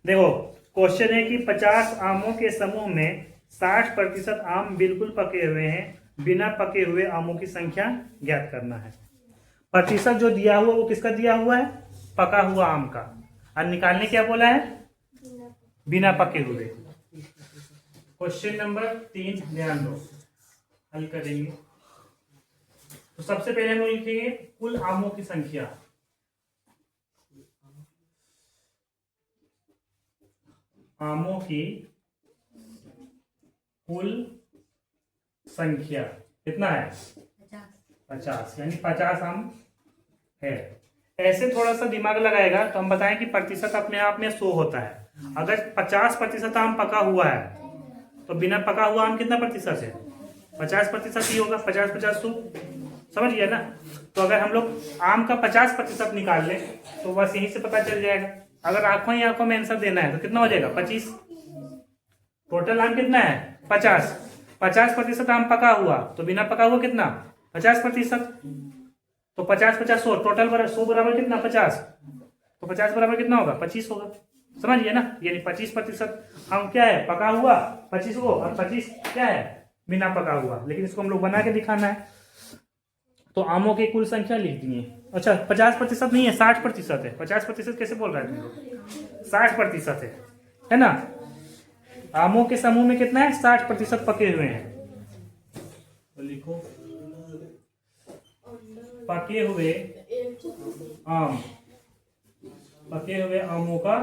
देखो क्वेश्चन है कि 50 आमों के समूह में 60% आम बिल्कुल पके हुए हैं, बिना पके हुए आमों की संख्या ज्ञात करना है। प्रतिशत जो दिया हुआ वो किसका दिया हुआ है? पका हुआ आम का। और निकालने क्या बोला है? बिना पके हुए। क्वेश्चन नंबर 3 ध्यान दो, हल करेंगे। तो सबसे पहले हम लिखेंगे कुल आमों की संख्या। आमों की कुल संख्या कितना है? 50, यानी 50 आम है। ऐसे थोड़ा सा दिमाग लगाएगा तो हम बताएं कि प्रतिशत अपने आप में 100 होता है। अगर 50% आम पका हुआ है तो बिना पका हुआ आम कितना प्रतिशत है? 50% ही होगा। 50 50 100, समझ गया ना? तो अगर हम लोग आम का 50% निकाल लें तो बस यहीं से पता चल जाएगा। अगर आंखों ही आंखों में आंसर देना है तो कितना हो जाएगा? 25। टोटल आम कितना है? 50। 50% आम पका हुआ तो बिना पका हुआ कितना? 50%। तो 50 50 100, टोटल 100 बराबर कितना? 50। तो 50 बराबर कितना होगा? 25 होगा। समझ गए ना? यानी 25% आम क्या है? पका हुआ 25 को, और 25 क्या है? बिना पका हुआ। लेकिन इसको हम लोग बना के दिखाना है, तो आमों की कुल संख्या लिख दिए। अच्छा 50% नहीं है, 60% है। 50% कैसे बोल रहा है तुम लोग? 60% है ना? आमों के समूह में कितना है? 60% पके हुए हैं। तो लिखो पके हुए आम, पके हुए आमों का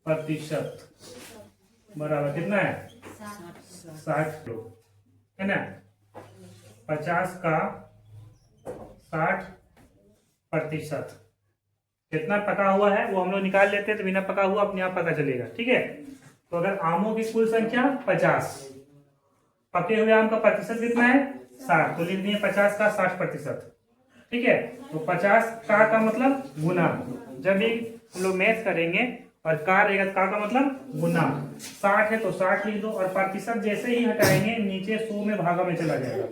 प्रतिशत बराबर कितना है? 60 है ना? 50 का 60% कितना पका हुआ है वो हम लोग निकाल लेते हैं, तो बिना पका हुआ अपने आप पता चलेगा। ठीक है, तो अगर आमों की कुल संख्या 50, पके हुए आम का प्रतिशत कितना है? 60, तो लिख दिए 50 का 60%। ठीक है, तो 50 का मतलब गुना। जब भी हम लोग मैथ करेंगे और का रहेगा, का मतलब गुना। 60 है तो 60 लिख दो, और प्रतिशत जैसे ही हटाएंगे नीचे 100 में भागा में चला जाएगा।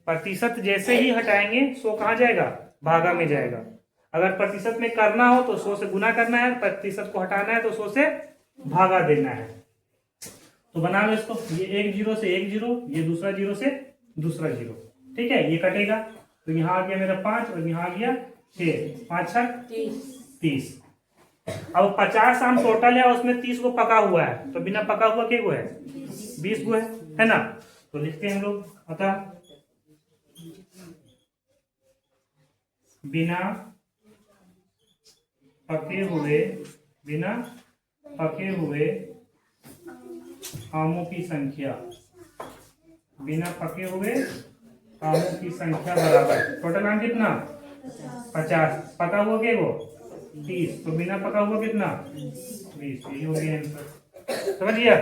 प्रतिशत जैसे ही हटाएंगे 100 कहाँ जाएगा? भागा में जाएगा। अगर प्रतिशत में करना हो तो 100 से गुना करना है, प्रतिशत को हटाना है तो 100 से भागा देना है। तो बना लो इसको, ये एक जीरो से एक जीरो, ये दूसरा जीरो से दूसरा जीरो। ठीक है, ये कटेगा तो यहाँ आ गया मेरा 5 और यहाँ आ गया 6, 5 6 30। अब 50 आम टोटल है, उसमें 30 को पका हुआ है, तो बिना पका हुआ के गो है? 20 गो है ना? तो लिखते हैं हम लोग, अतः बिना पके हुए आमों की संख्या, बिना पके हुए आमों की संख्या बराबर टोटल आम कितना? 50, पका हुआ के वो 30, तो बिना पका हुआ कितना? 20। यही हो गया आंसर। समझ गया?